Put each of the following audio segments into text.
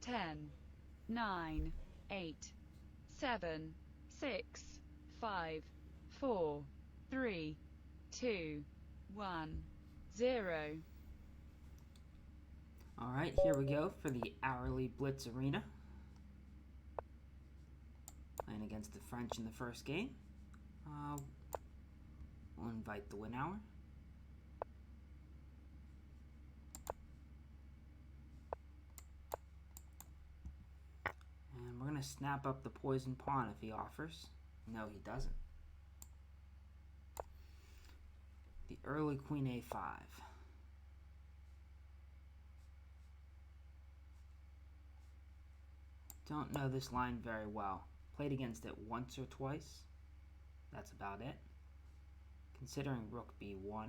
10, 9, 8, 7, 6, 5, 4, 3, 2, 1, 0. Alright, here we go for the hourly Blitz Arena. Playing against the French in the first game. We'll invite the win hour. And we're going to snap up the poison pawn if he offers. No, he doesn't. The early queen a5. Don't know this line very well. Played against it once or twice. That's about it. Considering rook b1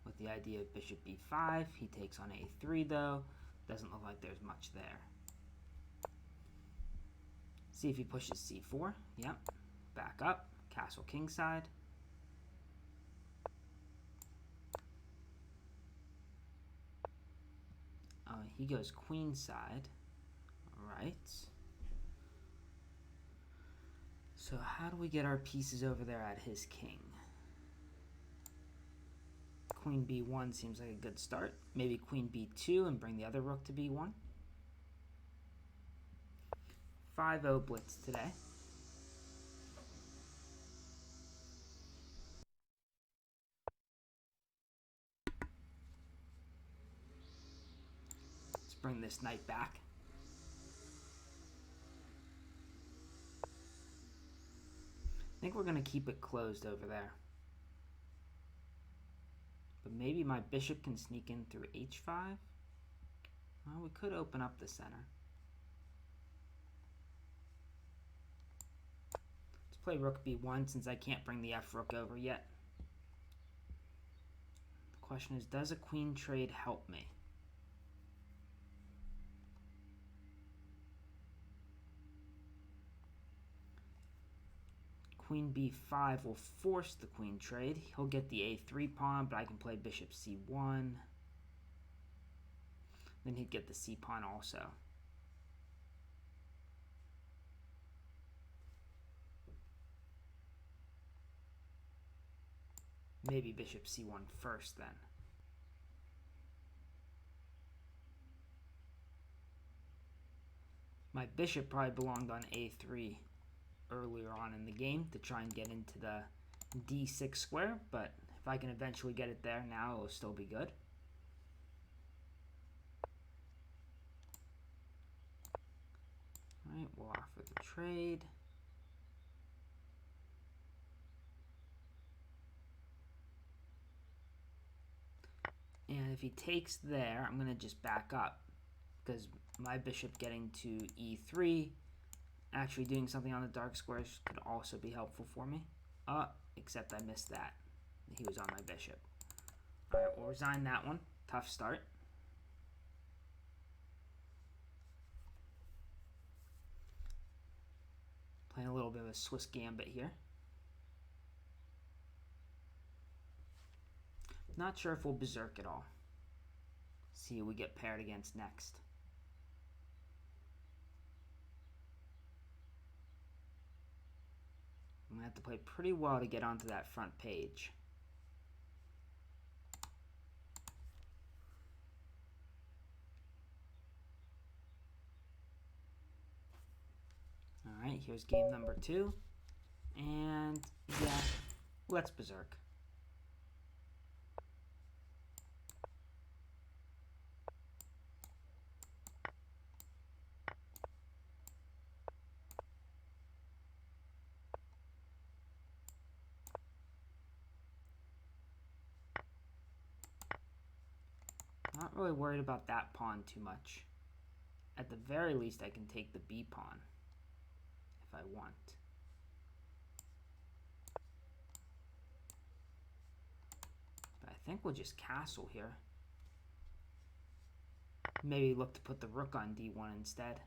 with the idea of bishop b5. He takes on a3 though. Doesn't look like there's much there. See if he pushes c4. Yep. Back up. Castle kingside. He goes queenside. Alright. So how do we get our pieces over there at his king? Queen b1 seems like a good start. Maybe queen b2 and bring the other rook to b1. 5-0 blitz today. Let's bring this knight back. I think we're going to keep it closed over there. But maybe my bishop can sneak in through h5. Well, we could open up the center. Let's play rook b1 since I can't bring the f rook over yet. The question is, does a queen trade help me? Queen b5 will force the queen trade. He'll get the a3 pawn, but I can play bishop c1. Then he'd get the c pawn also. Maybe bishop c1 first then. My bishop probably belonged on a3 earlier on in the game to try and get into the d6 square, but if I can eventually get it there now, it'll still be good. Alright, we'll offer the trade. And if he takes there, I'm going to just back up because my bishop getting to e3, actually doing something on the dark squares could also be helpful for me. Except I missed that. He was on my bishop. Alright, we'll resign that one. Tough start. Playing a little bit of a Swiss gambit here. Not sure if we'll berserk at all. See who we get paired against next. I'm going to have to play pretty well to get onto that front page. Alright, here's game number 2. And yeah, let's berserk. Not really worried about that pawn too much. At the very least, I can take the b pawn if I want. But I think we'll just castle here. Maybe look to put the rook on d1 instead.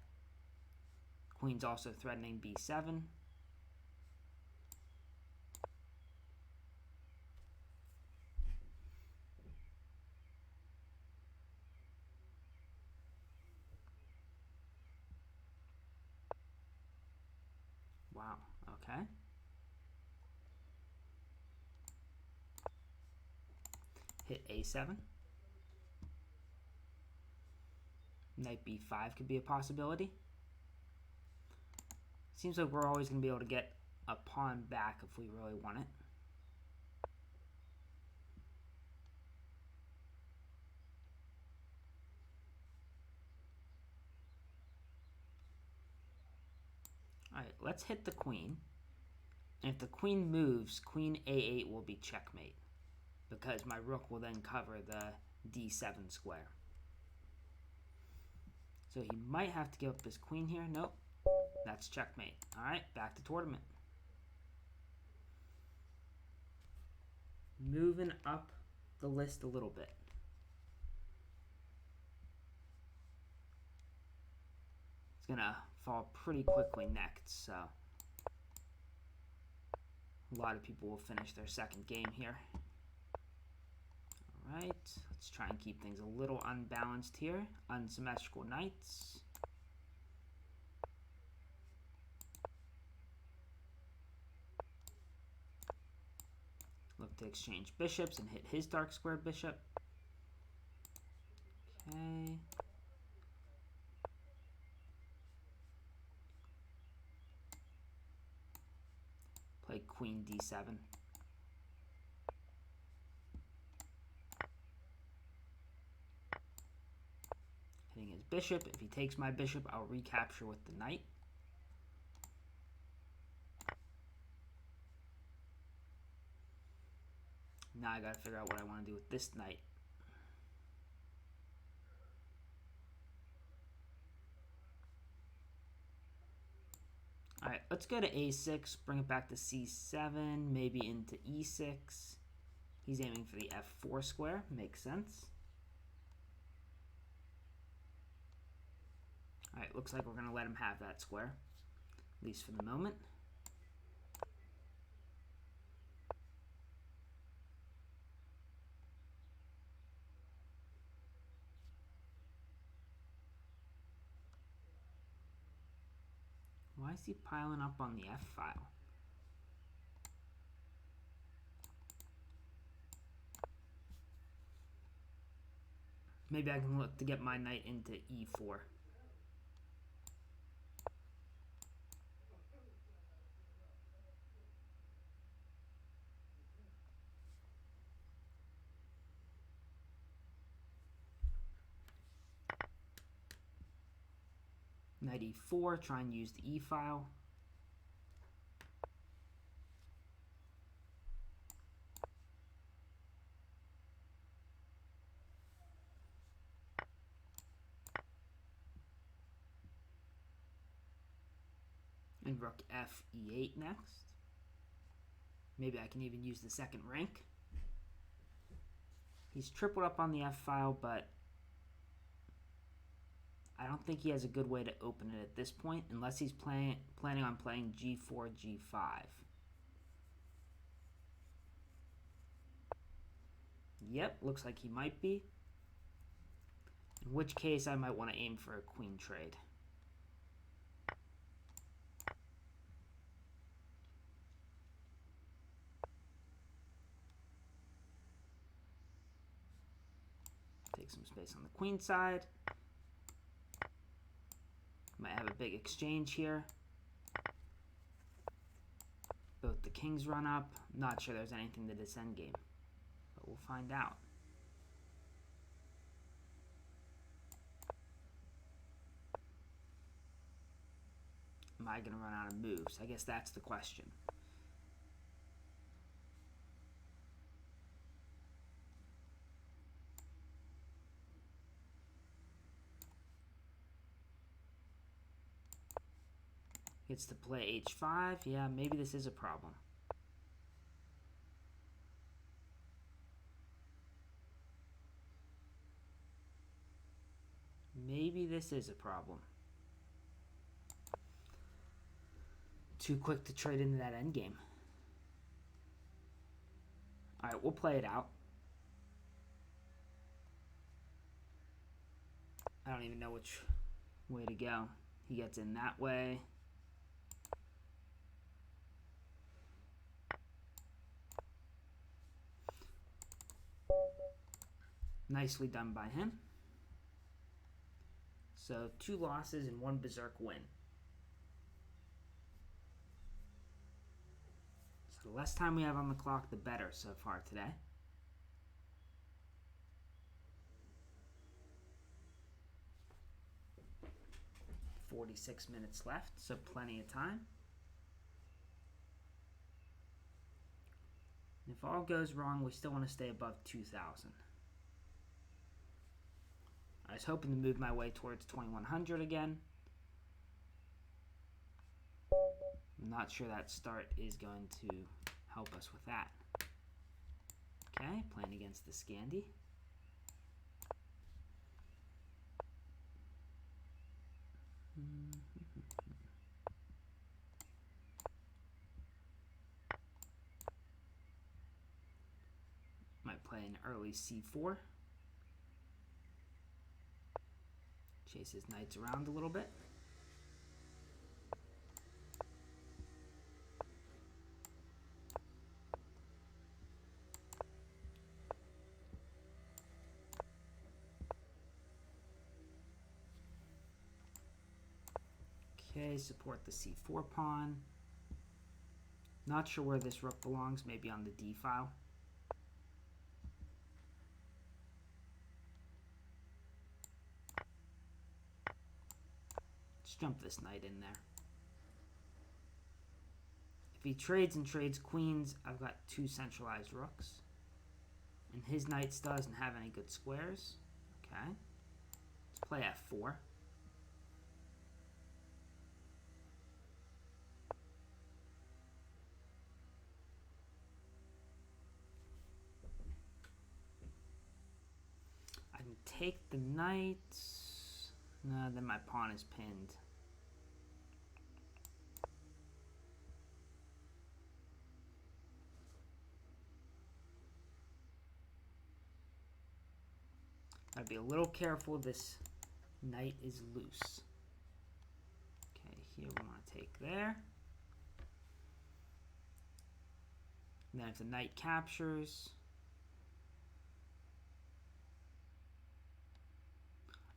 Queen's also threatening b7. Okay. Hit a7. Knight b5 could be a possibility. Seems like we're always going to be able to get a pawn back if we really want it. Alright, let's hit the queen. And if the queen moves, queen a8 will be checkmate, because my rook will then cover the d7 square. So he might have to give up his queen here. Nope. That's checkmate. Alright, back to tournament. Moving up the list a little bit. It's going to fall pretty quickly next, so a lot of people will finish their second game here. Alright, let's try and keep things a little unbalanced here. Unsymmetrical knights. Look to exchange bishops and hit his dark square bishop. Okay. Play queen d7. Hitting his bishop. If he takes my bishop, I'll recapture with the knight. Now I gotta figure out what I want to do with this knight. Alright, let's go to a6, bring it back to c7, maybe into e6. He's aiming for the f4 square, makes sense. Alright, looks like we're going to let him have that square, at least for the moment. Why is he piling up on the F file? Maybe I can look to get my knight into E4. Knight E4, try and use the E file. And rook F E8 next. Maybe I can even use the second rank. He's tripled up on the F file, but I don't think he has a good way to open it at this point, unless he's planning on playing G4, G5. Yep, looks like he might be. In which case, I might want to aim for a queen trade. Take some space on the queen side. Might have a big exchange here. Both the kings run up. Not sure there's anything to this endgame, but we'll find out. Am I going to run out of moves? I guess that's the question. Gets to play h5. Yeah, maybe this is a problem. Maybe this is a problem. Too quick to trade into that endgame. Alright, we'll play it out. I don't even know which way to go. He gets in that way. Nicely done by him. So 2 losses and 1 berserk win. So the less time we have on the clock, the better so far today. "46 minutes left, so plenty of time. And if all goes wrong, we still want to stay above 2,000. I was hoping to move my way towards 2,100 again. I'm not sure that start is going to help us with that. Okay, playing against the Scandi. Might play an early c4. Chase his knights around a little bit. Okay, support the c4 pawn. Not sure where this rook belongs, maybe on the d file. Let's jump this knight in there. If he trades and trades queens, I've got 2 centralized rooks. And his knights doesn't have any good squares. Okay. Let's play f4. I can take the knight. No, then my pawn is pinned. Gotta be a little careful. This knight is loose. Okay, here we want to take there. And then if the knight captures,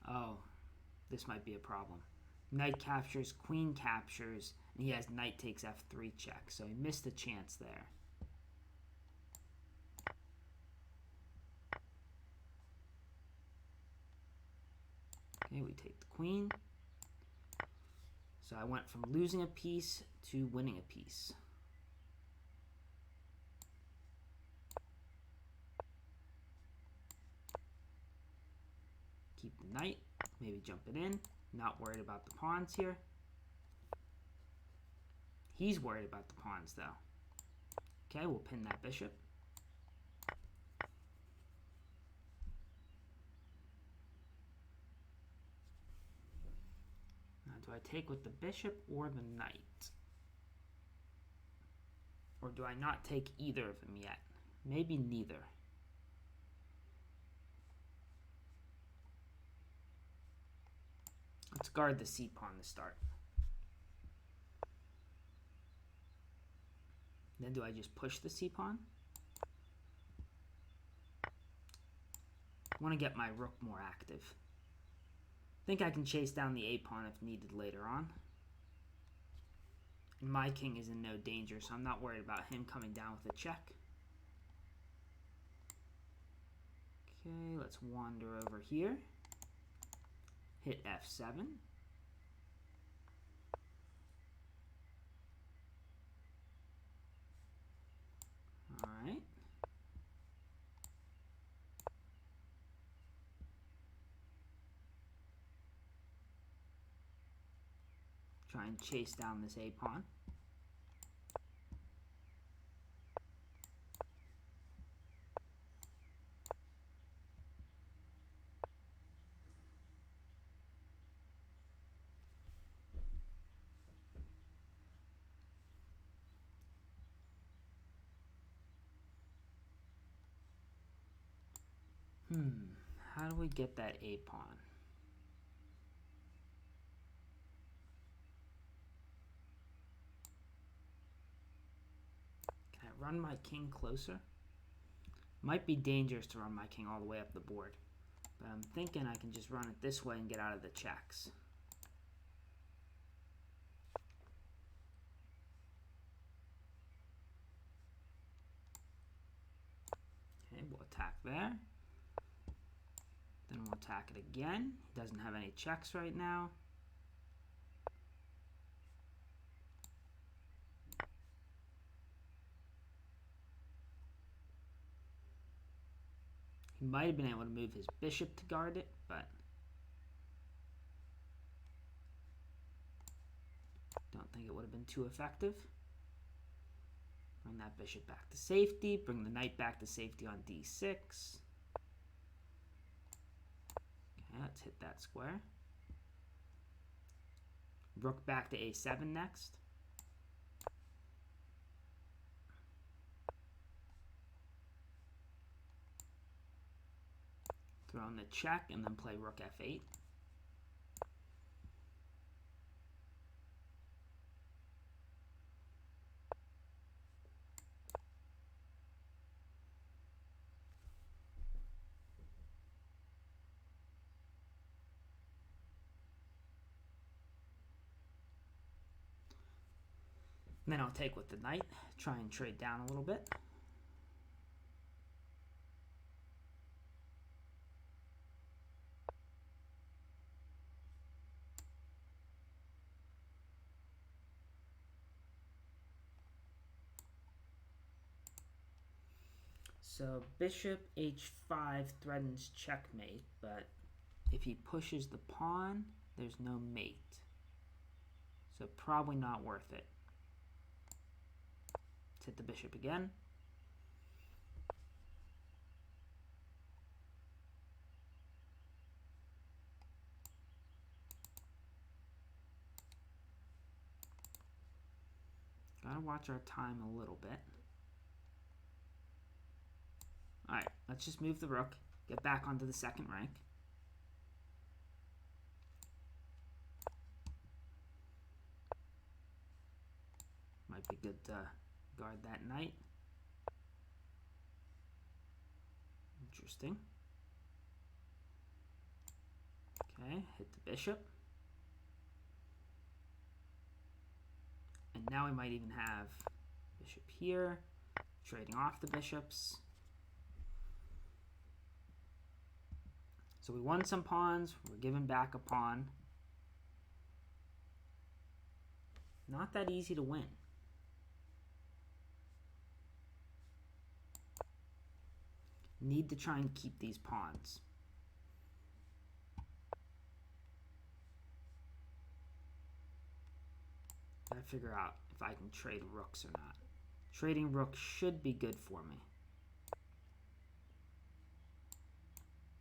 oh, this might be a problem. Knight captures, queen captures, and he has knight takes f3 check, so he missed a chance there. Okay, we take the queen. So I went from losing a piece to winning a piece. Keep the knight, maybe jump it in. Not worried about the pawns here. He's worried about the pawns though. Okay, we'll pin that bishop. Now, do I take with the bishop or the knight? Or do I not take either of them yet? Maybe neither. Let's guard the c-pawn to start. Then do I just push the c-pawn? I want to get my rook more active. I think I can chase down the a-pawn if needed later on. And my king is in no danger, so I'm not worried about him coming down with a check. Okay, let's wander over here. Hit f7. All right. Try and chase down this a-pawn. How do we get that a-pawn? Can I run my king closer? Might be dangerous to run my king all the way up the board. But I'm thinking I can just run it this way and get out of the checks. Okay, we'll attack there. Then we'll attack it again. He doesn't have any checks right now. He might have been able to move his bishop to guard it, but don't think it would have been too effective. Bring that bishop back to safety. Bring the knight back to safety on d6. Okay, let's hit that square. Rook back to a7 next. Throw in the check and then play rook f8. And then I'll take with the knight, try and trade down a little bit. So bishop h5 threatens checkmate, but if he pushes the pawn, there's no mate. So probably not worth it. Let's hit the bishop again. Gotta watch our time a little bit. Alright, let's just move the rook, get back onto the second rank. Might be good to guard that knight. Interesting. Okay, hit the bishop. And now we might even have bishop here, trading off the bishops. So we won some pawns, we're giving back a pawn. Not that easy to win. Need to try and keep these pawns. Gotta figure out if I can trade rooks or not. Trading rooks should be good for me,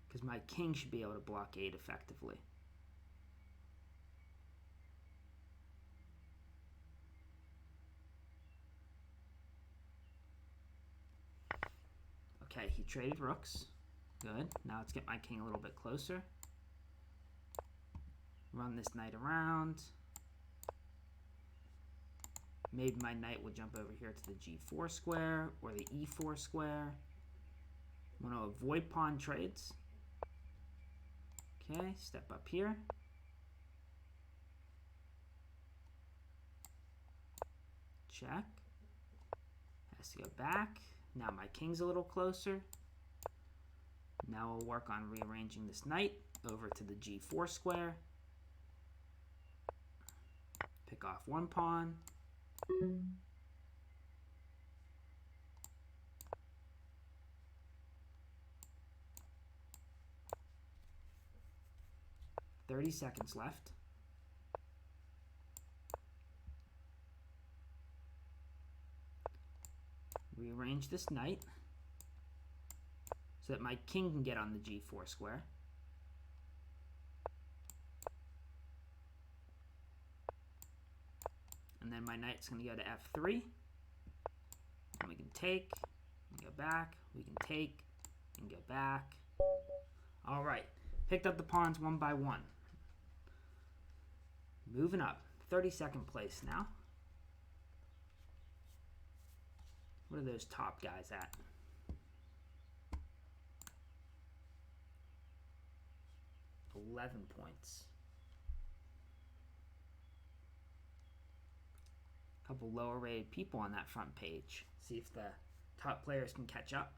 because my king should be able to blockade effectively. Okay, he traded rooks. Good. Now let's get my king a little bit closer. Run this knight around. Maybe my knight will jump over here to the g4 square or the e4 square. Want to avoid pawn trades. Okay, step up here. Check. Has to go back. Now my king's a little closer. Now we'll work on rearranging this knight over to the g4 square. Pick off one pawn. "30 seconds left. Rearrange this knight so that my king can get on the g4 square. And then my knight's going to go to f3. And we can take, and go back, we can take, and go back. All right, picked up the pawns one by one. Moving up, 32nd place now. What are those top guys at? 11 points. A couple lower rated people on that front page. See if the top players can catch up.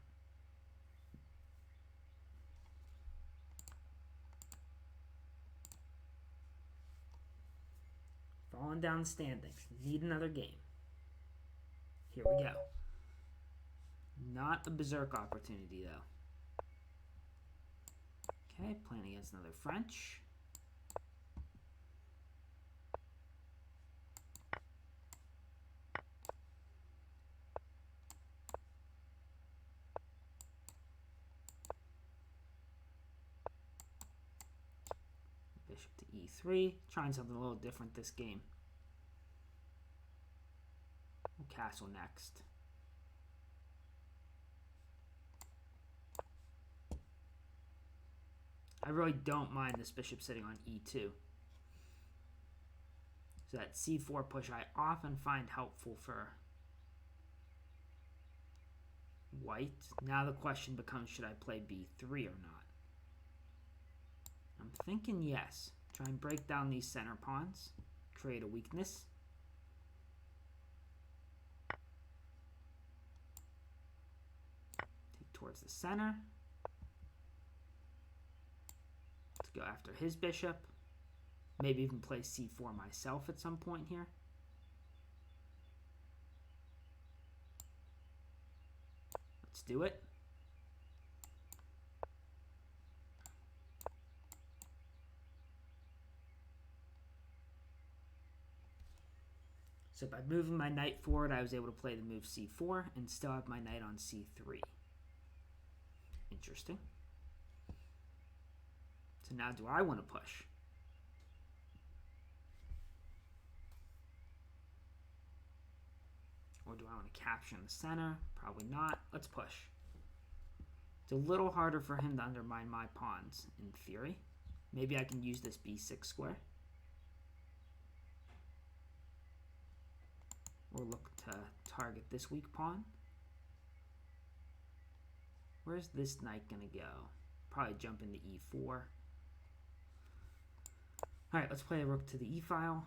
Falling down the standings. Need another game. Here we go. Not a berserk opportunity, though. Okay, playing against another French. Bishop to e3. Trying something a little different this game. We'll castle next. I really don't mind this bishop sitting on e2. So that c4 push I often find helpful for white. Now the question becomes, should I play b3 or not? I'm thinking yes. Try and break down these center pawns. Create a weakness. Take towards the center. Go after his bishop. Maybe even play c4 myself at some point here. Let's do it. So by moving my knight forward, I was able to play the move c4 and still have my knight on c3. Interesting. So now do I want to push? Or do I want to capture in the center? Probably not. Let's push. It's a little harder for him to undermine my pawns, in theory. Maybe I can use this b6 square. Or look to target this weak pawn. Where's this knight going to go? Probably jump into e4. Alright, let's play a rook to the e-file.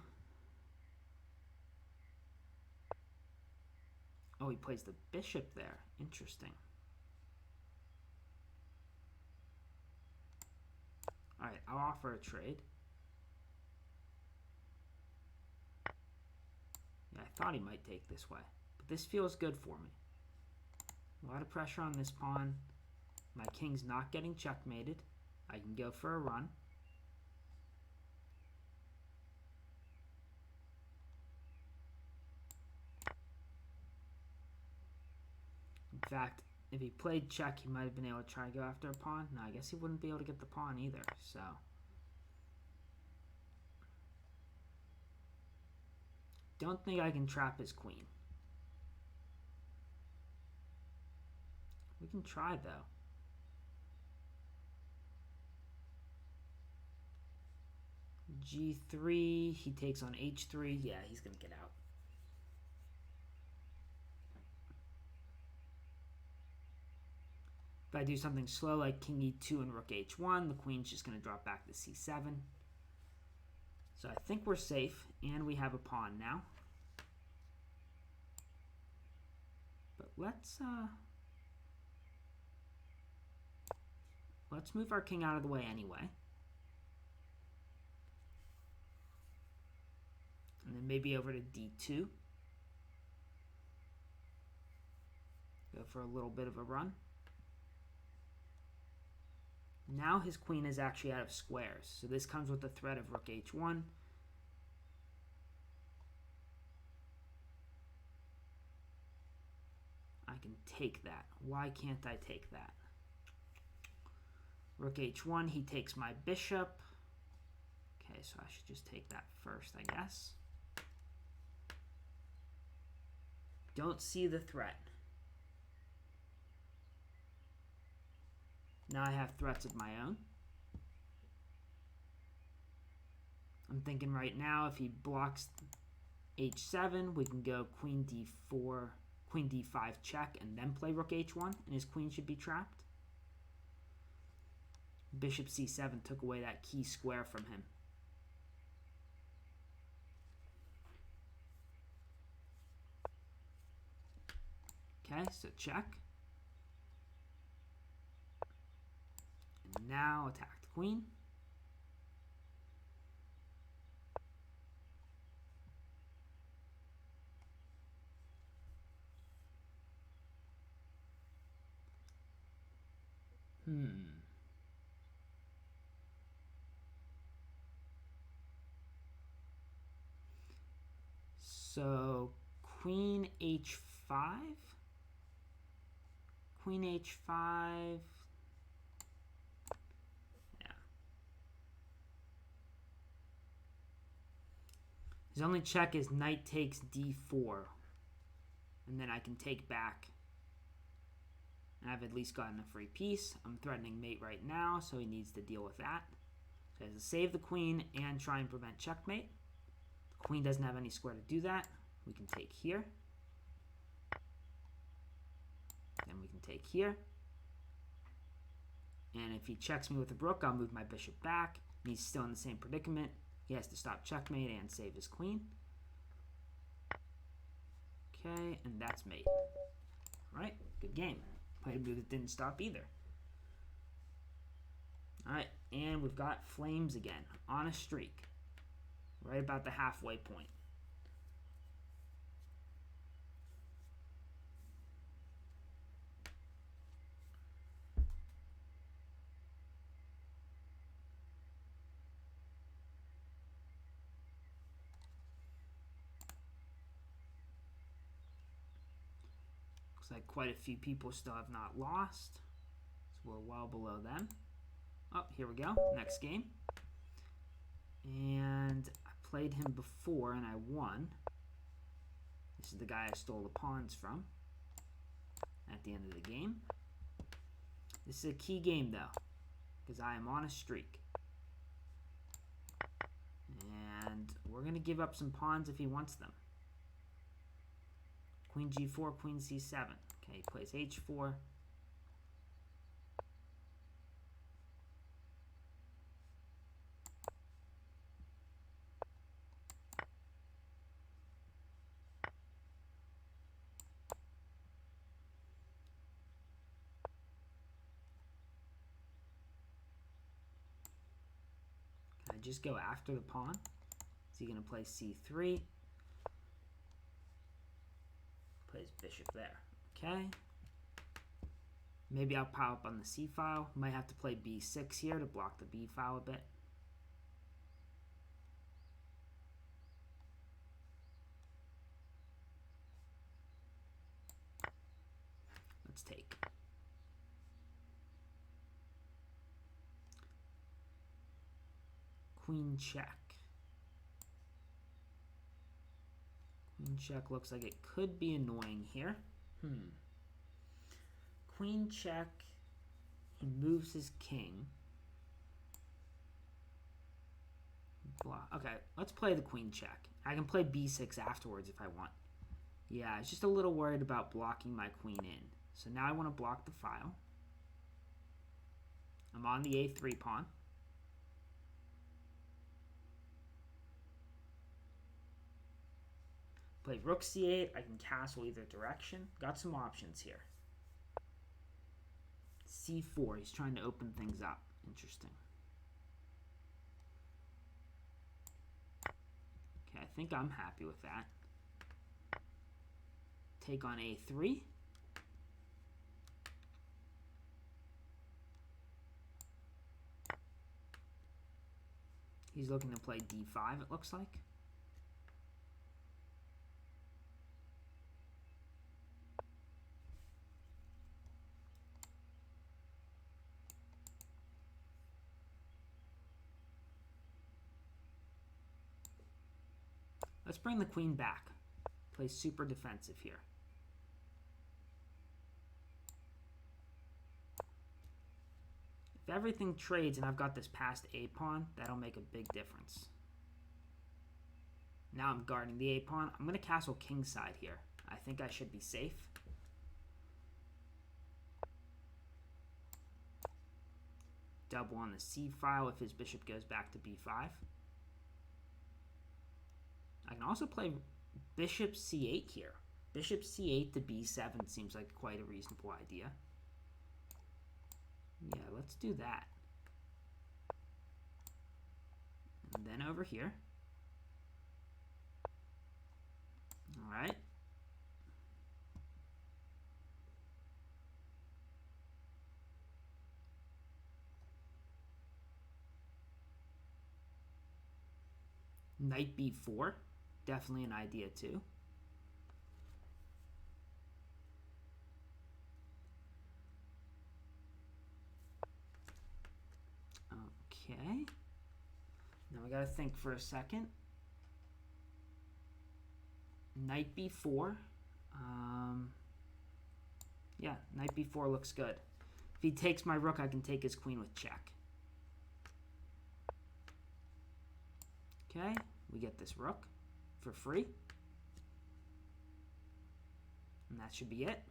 Oh, he plays the bishop there. Interesting. Alright, I'll offer a trade. Yeah, I thought he might take this way. But this feels good for me. A lot of pressure on this pawn. My king's not getting checkmated. I can go for a run. In fact, if he played check, he might have been able to try to go after a pawn. No, I guess he wouldn't be able to get the pawn either, so. Don't think I can trap his queen. We can try, though. G3, he takes on H3. Yeah, he's going to get out. If I do something slow like King E2 and Rook H1, the queen's just going to drop back to C7. So I think we're safe, and we have a pawn now. But let's move our king out of the way anyway. And then maybe over to D2. Go for a little bit of a run. Now his queen is actually out of squares. So this comes with the threat of Rook H1. I can take that. Why can't I take that? Rook H1, he takes my bishop. Okay, so I should just take that first, I guess. Don't see the threat. Now I have threats of my own. I'm thinking right now if he blocks H7, we can go Queen D4, Queen D5 check, and then play Rook H1, and his queen should be trapped. Bishop c7 took away that key square from him. Okay, so check. And now attack the queen. So queen h5. Queen h5. Yeah. His only check is knight takes d4. And then I can take back. And I've at least gotten a free piece. I'm threatening mate right now, so he needs to deal with that. So he has to save the queen and try and prevent checkmate. The queen doesn't have any square to do that. We can take here. Then we can take here. And if he checks me with a rook, I'll move my bishop back. And he's still in the same predicament. He has to stop checkmate and save his queen. Okay, and that's mate. All right, good game. Played a move that didn't stop either. Alright, and we've got flames again, on a streak. Right about the halfway point. Looks like quite a few people still have not lost. So we're well below them. Oh, here we go. Next game. And I played him before and I won. This is the guy I stole the pawns from at the end of the game. This is a key game though, because I am on a streak. And we're going to give up some pawns if he wants them. Queen g4, queen c7. Okay, he plays h4. Can I just go after the pawn? Is he going to play c3? Plays bishop there. Okay. Maybe I'll pile up on the c file. Might have to play b6 here to block the b file a bit. Let's take. Queen check. Queen check looks like it could be annoying here. Queen check. He moves his king. Okay, let's play the queen check. I can play b6 afterwards if I want. Yeah, I was just a little worried about blocking my queen in. So now I want to block the file. I'm on the a3 pawn. Play rook c8. I can castle either direction. Got some options here. c4. He's trying to open things up. Interesting. Okay, I think I'm happy with that. Take on a3. He's looking to play d5, it looks like. Let's bring the queen back. Play super defensive here. If everything trades and I've got this passed a pawn, that'll make a big difference. Now I'm guarding the a pawn. I'm going to castle kingside here. I think I should be safe. double on the c file if his bishop goes back to b5. I can also play bishop c8 here. Bishop c8 to b7 seems like quite a reasonable idea. Yeah, let's do that. And then over here. All right. Knight b4, definitely an idea too. Okay. Now we gotta think for a second. Knight b4. Yeah, knight b4 looks good. If he takes my rook, I can take his queen with check. Okay, we get this rook for free. And that should be it.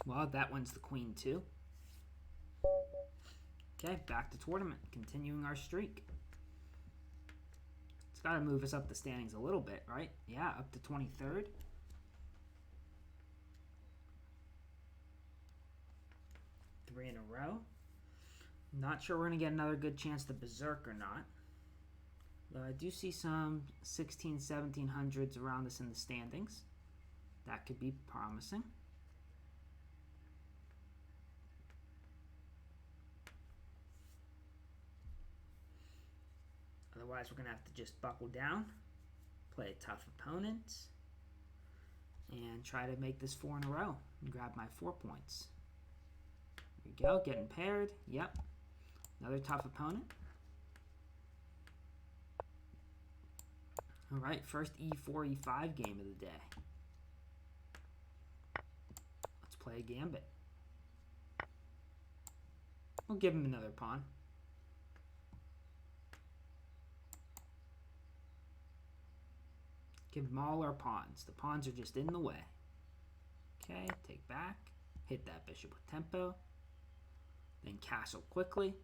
Well, that one's the queen too. Okay, back to tournament, continuing our streak. It's got to move us up the standings a little bit, right? Yeah, up to 23rd. Three in a row. Not sure we're going to get another good chance to berserk or not. Though I do see some 16, 1700s around us in the standings. That could be promising. Otherwise, we're going to have to just buckle down, play a tough opponent, and try to make this 4 in a row and grab my 4 points. There we go, getting paired. Yep, another tough opponent. All right, first e4, e5 game of the day. Let's play a gambit. We'll give him another pawn. Give them all our pawns. The pawns are just in the way. Okay, take back. Hit that bishop with tempo. Then castle quickly.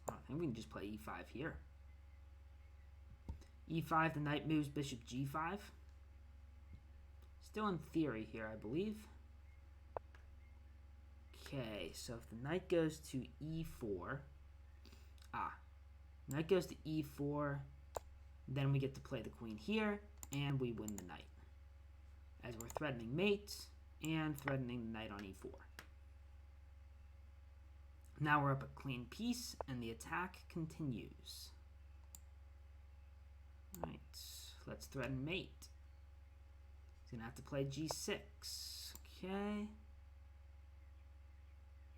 Oh, I think we can just play e5 here. e5, the knight moves bishop g5. Still in theory here, I believe. Okay, so if the knight goes to e4. Knight goes to e4, then we get to play the queen here, and we win the knight. As we're threatening mates, and threatening the knight on e4. Now we're up a clean piece, and the attack continues. Alright, let's threaten mate. He's going to have to play g6. Okay.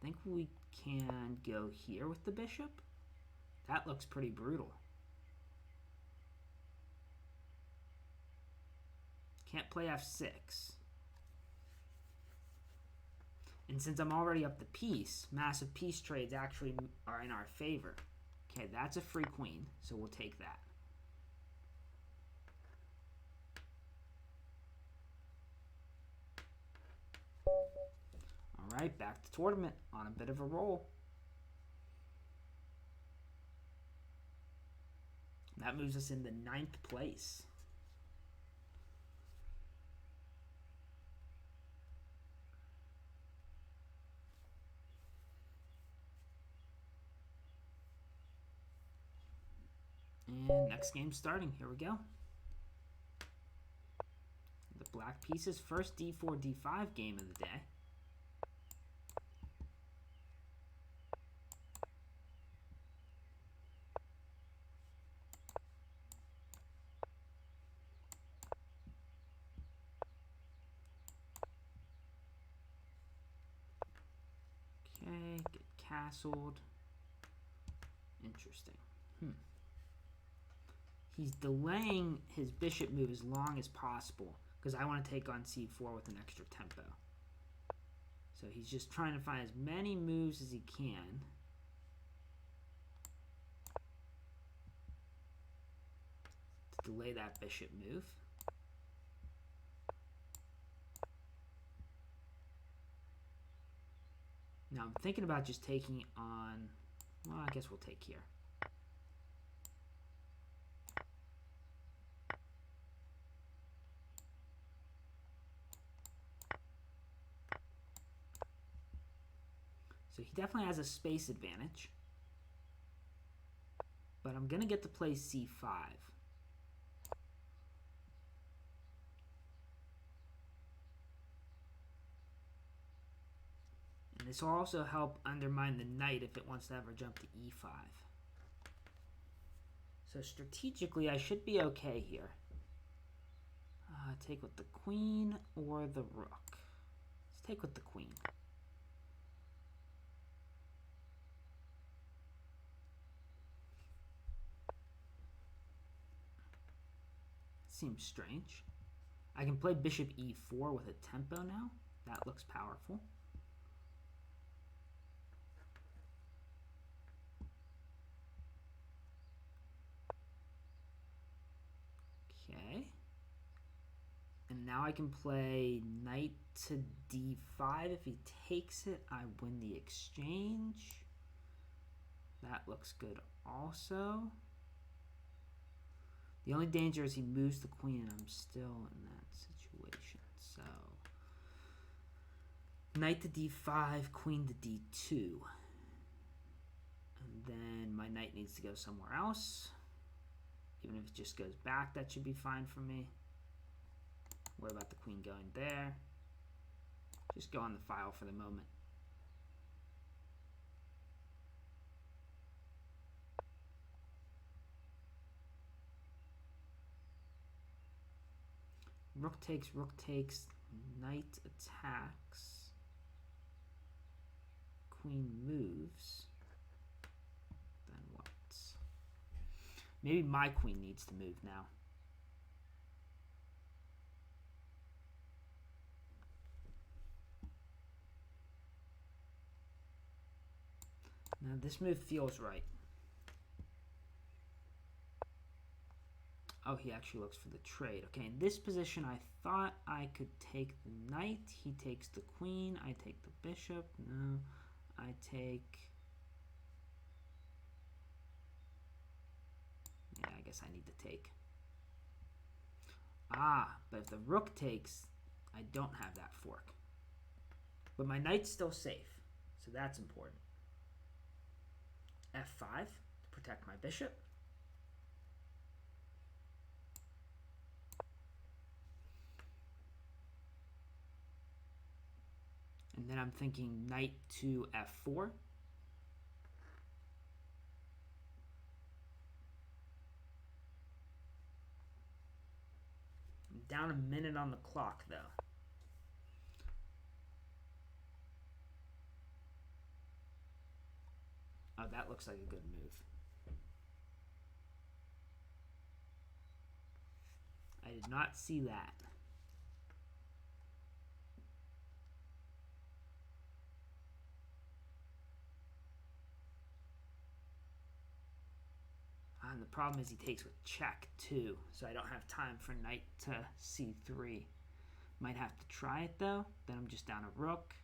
I think we can go here with the bishop. That looks pretty brutal. Can't play f6. And since I'm already up the piece, massive piece trades actually are in our favor. Okay, that's a free queen, so we'll take that. All right, back to tournament on a bit of a roll. That moves us into 9th place. And next game starting. Here we go. The black pieces. First d4, d5 game of the day. Okay, get castled. Interesting. He's delaying his bishop move as long as possible because I want to take on c4 with an extra tempo. So he's just trying to find as many moves as he can. To delay that bishop move. Now I'm thinking about just taking on, well, I guess we'll take here. So he definitely has a space advantage. But I'm going to get to play c5. And this will also help undermine the knight if it wants to ever jump to e5. So strategically, I should be okay here. Take with the queen or the rook. Let's take with the queen. Seems strange. I can play bishop e4 with a tempo now. That looks powerful. Okay. And now I can play knight to d5. If he takes it, I win the exchange. That looks good also. The only danger is he moves the queen and I'm still in that situation. So, knight to d5, queen to d2. And then my knight needs to go somewhere else. Even if it just goes back, that should be fine for me. Worry about the queen going there. Just go on the file for the moment. Rook takes, knight attacks, queen moves, then what? Maybe my queen needs to move now. Now this move feels right. Oh, he actually looks for the trade. Okay, in this position, I thought I could take the knight. He takes the queen. I take the bishop. No, I take... Yeah, I guess I need to take. Ah, but if the rook takes, I don't have that fork. But my knight's still safe, so that's important. F5 to protect my bishop. And then I'm thinking knight to f4. I'm down a minute on the clock, though. Oh, that looks like a good move. I did not see that. And the problem is he takes with check too, so I don't have time for knight to c3. Might have to try it though. Then I'm just down a rook.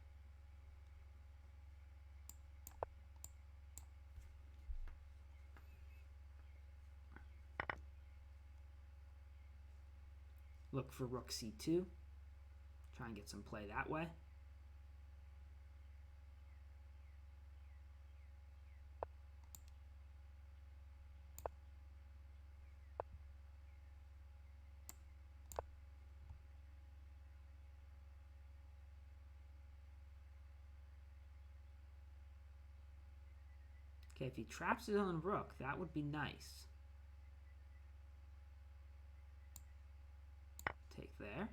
Look for rook c2. Try and get some play that way. Okay, if he traps his own rook, that would be nice. Take there.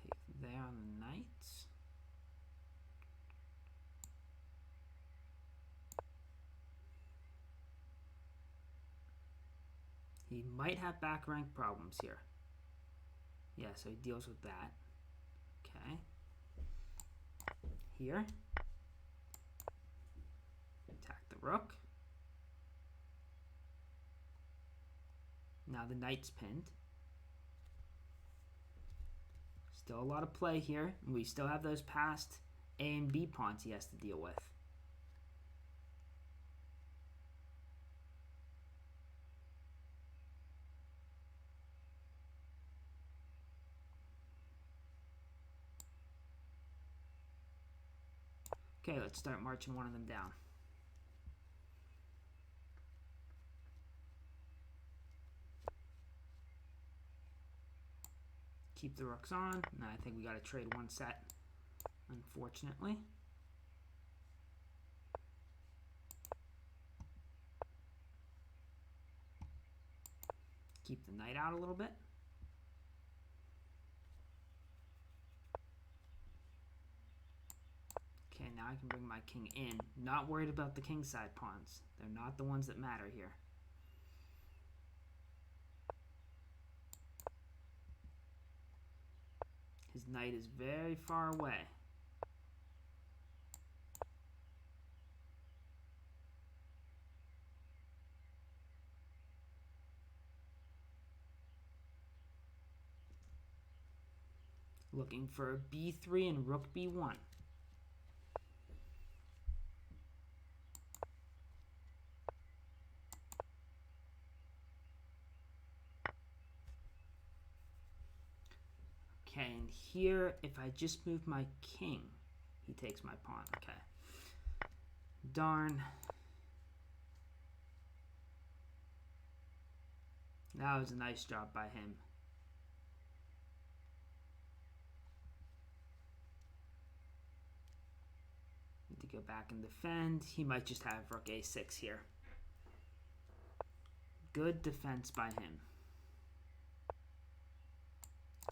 Take there on the knight. He might have back rank problems here. Yeah, so he deals with that. Okay. Here. Attack the rook. Now the knight's pinned. Still a lot of play here. And we still have those passed A and B pawns he has to deal with. Okay, let's start marching one of them down. Keep the rooks on. Now I think we got to trade one set, unfortunately. Keep the knight out a little bit. Okay, now I can bring my king in. Not worried about the king side pawns. They're not the ones that matter here. His knight is very far away. Looking for a b3 and rook b1. Okay, and here, if I just move my king, he takes my pawn. Okay. Darn. That was a nice job by him. Need to go back and defend. He might just have rook a6 here. Good defense by him.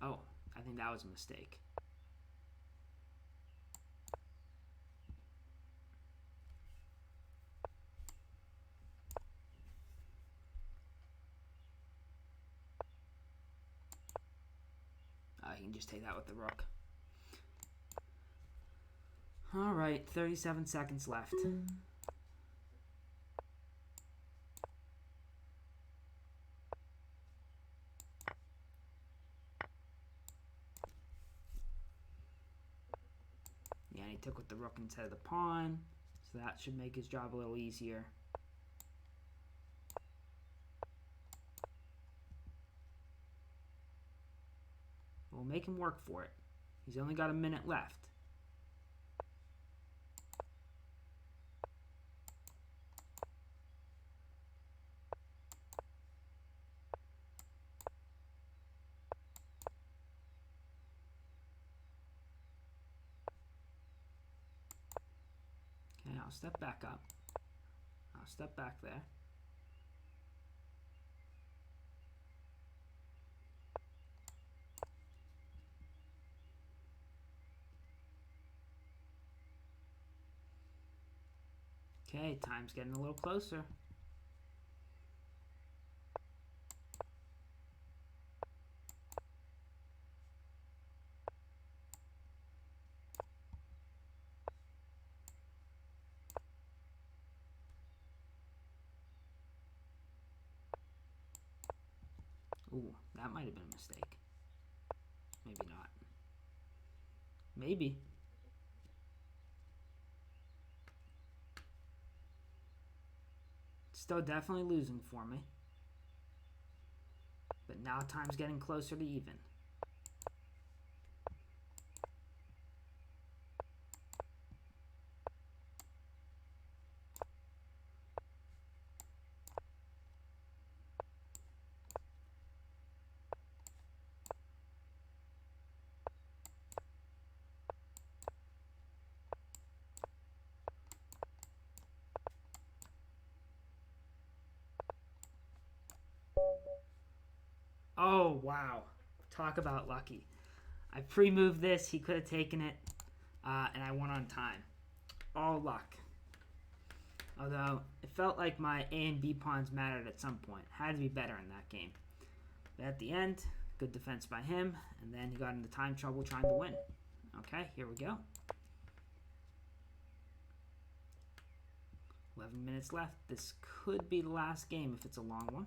Oh, I think that was a mistake. You can just take that with the rook. All right, 37 seconds left. Yeah, and he took with the rook instead of the pawn, so that should make his job a little easier. We'll make him work for it. He's only got a minute left. Okay, I'll step back up. I'll step back there. Okay, time's getting a little closer. Ooh, that might have been a mistake. Maybe not. Maybe. Still definitely losing for me. But now time's getting closer to even. Oh, wow. Talk about lucky. I pre-moved this. He could have taken it. And I won on time. All luck. Although, it felt like my A and B pawns mattered at some point. Had to be better in that game. But at the end, good defense by him, and then he got into time trouble trying to win. Okay, here we go. 11 minutes left. This could be the last game if it's a long one.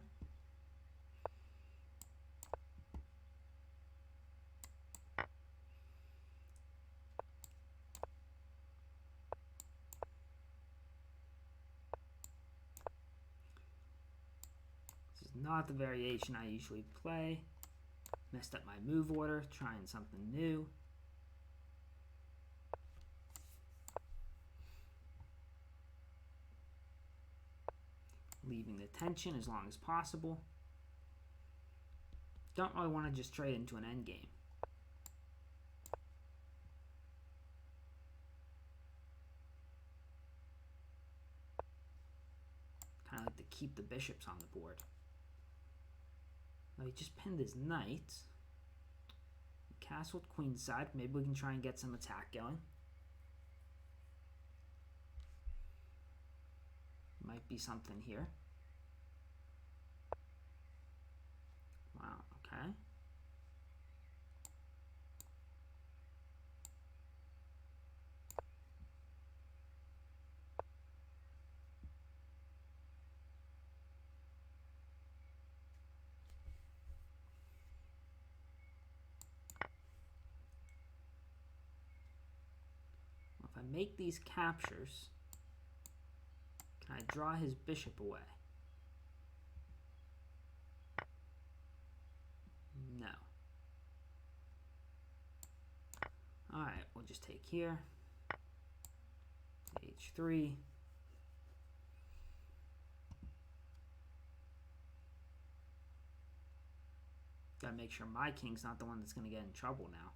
This is not the variation I usually play. Messed up my move order, trying something new. Leaving the tension as long as possible. Don't really want to just trade into an endgame. Kind of like to keep the bishops on the board. Now he just pinned his knight. Castled queenside. Maybe we can try and get some attack going. Might be something here. Wow, okay. Well, if I make these captures, can I draw his bishop away? No. Alright, we'll just take here. H3. Gotta make sure my king's not the one that's gonna get in trouble now.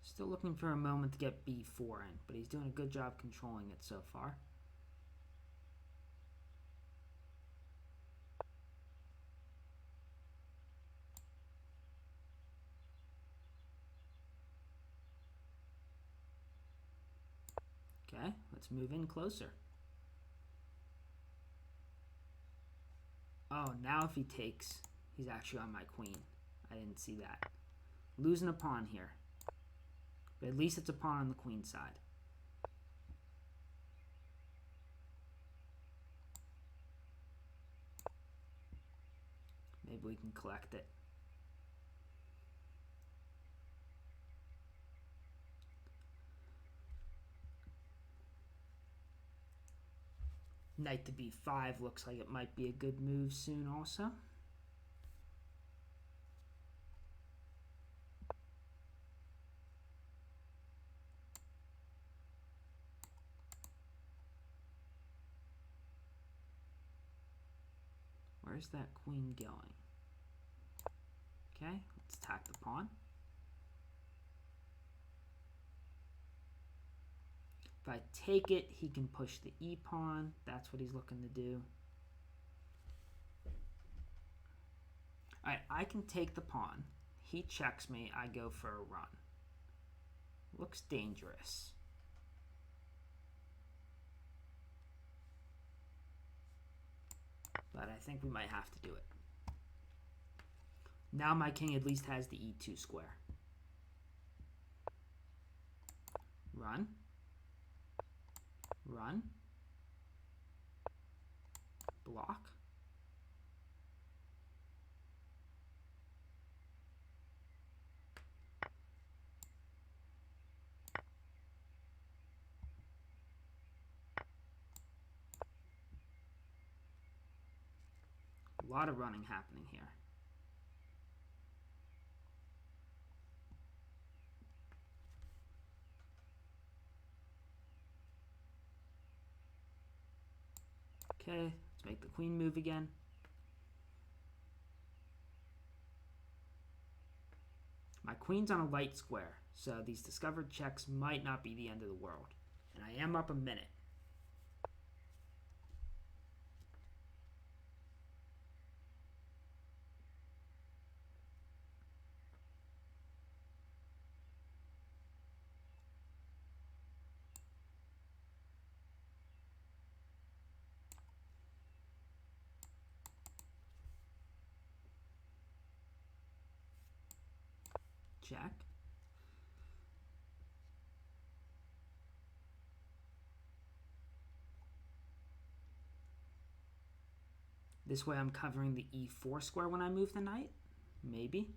Still looking for a moment to get b4 in, but he's doing a good job controlling it so far. Okay, let's move in closer. Oh, now if he takes, he's actually on my queen. I didn't see that. Losing a pawn here. But at least it's a pawn on the queen side. Maybe we can collect it. Knight to b5 looks like it might be a good move soon also. Where's that queen going? Okay, let's attack the pawn. If I take it, he can push the e-pawn. That's what he's looking to do. Alright, I can take the pawn. He checks me. I go for a run. Looks dangerous. But I think we might have to do it. Now my king at least has the e2 square. Run. Run. Block. A lot of running happening here. Okay, let's make the queen move again. My queen's on a light square, so these discovered checks might not be the end of the world. And I am up a minute. Check. This way I'm covering the e4 square when I move the knight. Maybe.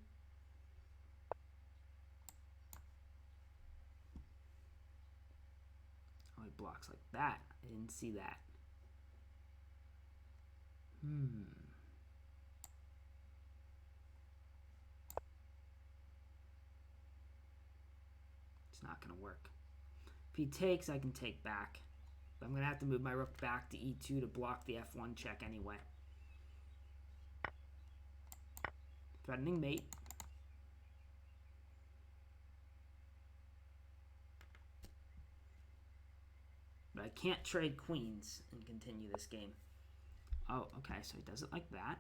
Oh, he blocks like that. I didn't see that. It's not going to work. If he takes, I can take back. But I'm going to have to move my rook back to e2 to block the f1 check anyway. Threatening mate. But I can't trade queens and continue this game. Oh, okay, so he does it like that.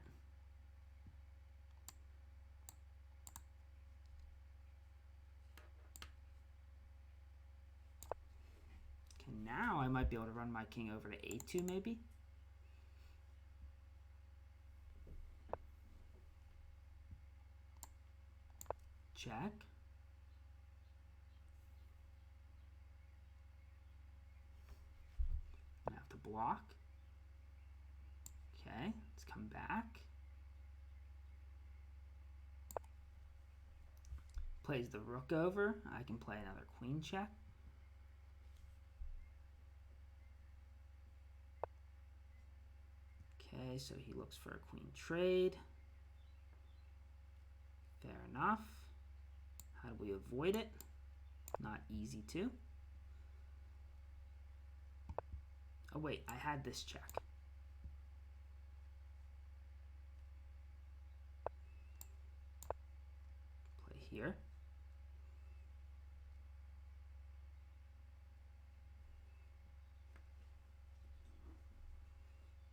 Okay, now I might be able to run my king over to a2 maybe. Check. I have to block. Okay, let's come back. Plays the rook over. I can play another queen check. Okay, so he looks for a queen trade. Fair enough. How do we avoid it? Not easy to. Oh wait, I had this check. Play here.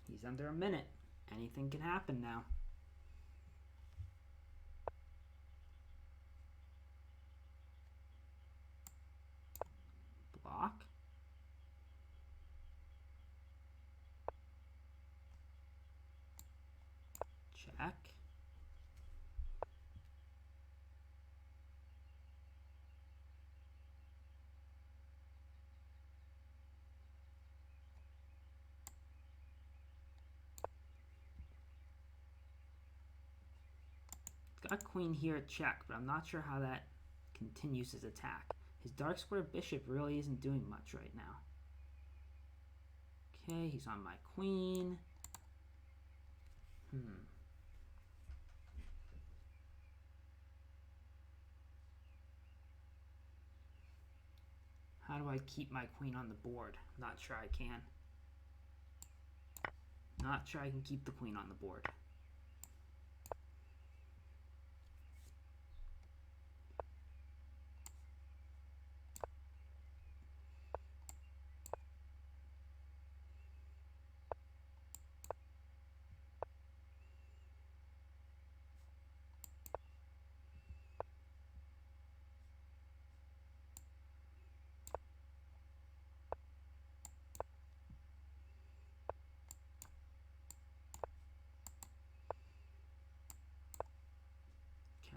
He's under a minute. Anything can happen now. Block. Check. Got queen here at check, but I'm not sure how that continues his attack. His dark square bishop really isn't doing much right now. Okay, he's on my queen. How do I keep my queen on the board? Not sure I can. Not sure I can keep the queen on the board.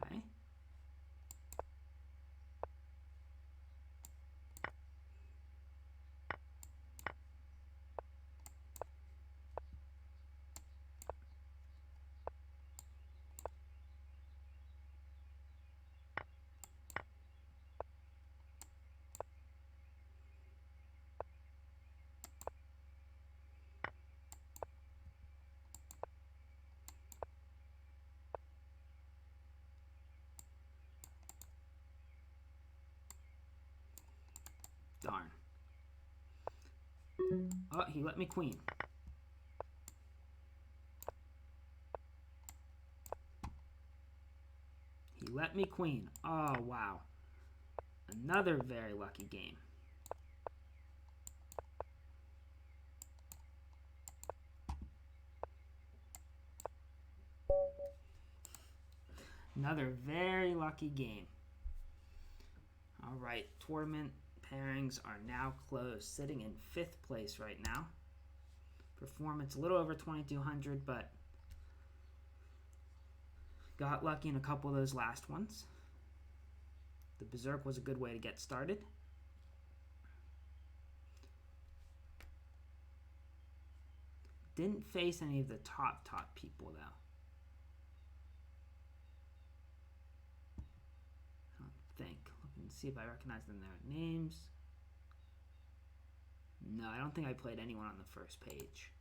Okay. Darn. Oh, he let me queen. He let me queen. Oh, wow. Another very lucky game. Another very lucky game. All right, tournament pairings are now closed, sitting in 5th place right now. Performance a little over 2,200, but got lucky in a couple of those last ones. The Berserk was a good way to get started. Didn't face any of the top people, though. I don't think. Looking to see if I recognize them their names. No, I don't think I played anyone on the first page.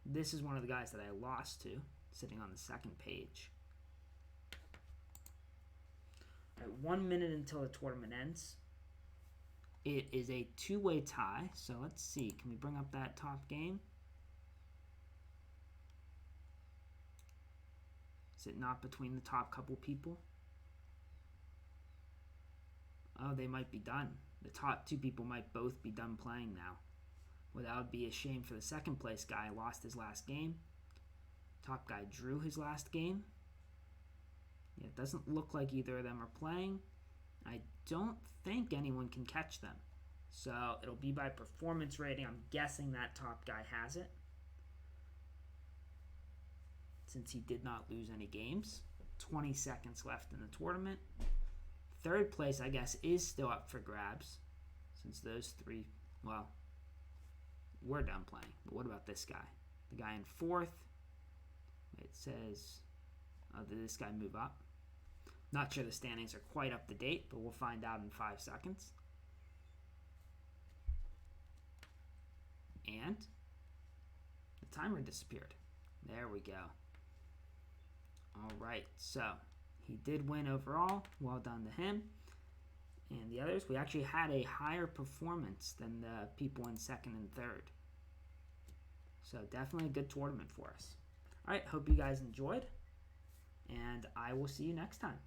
This is one of the guys that I lost to, sitting on the second page. All right, 1 minute until the tournament ends. It is a two-way tie, so let's see. Can we bring up that top game? Is it not between the top couple people? Oh, they might be done. The top two people might both be done playing now. Well, that would be a shame for the second place guy. Lost his last game. Top guy drew his last game. Yeah, it doesn't look like either of them are playing. I don't think anyone can catch them. So it'll be by performance rating. I'm guessing that top guy has it, since he did not lose any games. 20 seconds left in the tournament. Third place, I guess, is still up for grabs, since those three, well, we're done playing. But what about this guy? The guy in fourth, it says, did this guy move up? Not sure the standings are quite up to date, but we'll find out in 5 seconds. And the timer disappeared. There we go. All right, so he did win overall. Well done to him. And the others, we actually had a higher performance than the people in second and third. So definitely a good tournament for us. All right, hope you guys enjoyed, and I will see you next time.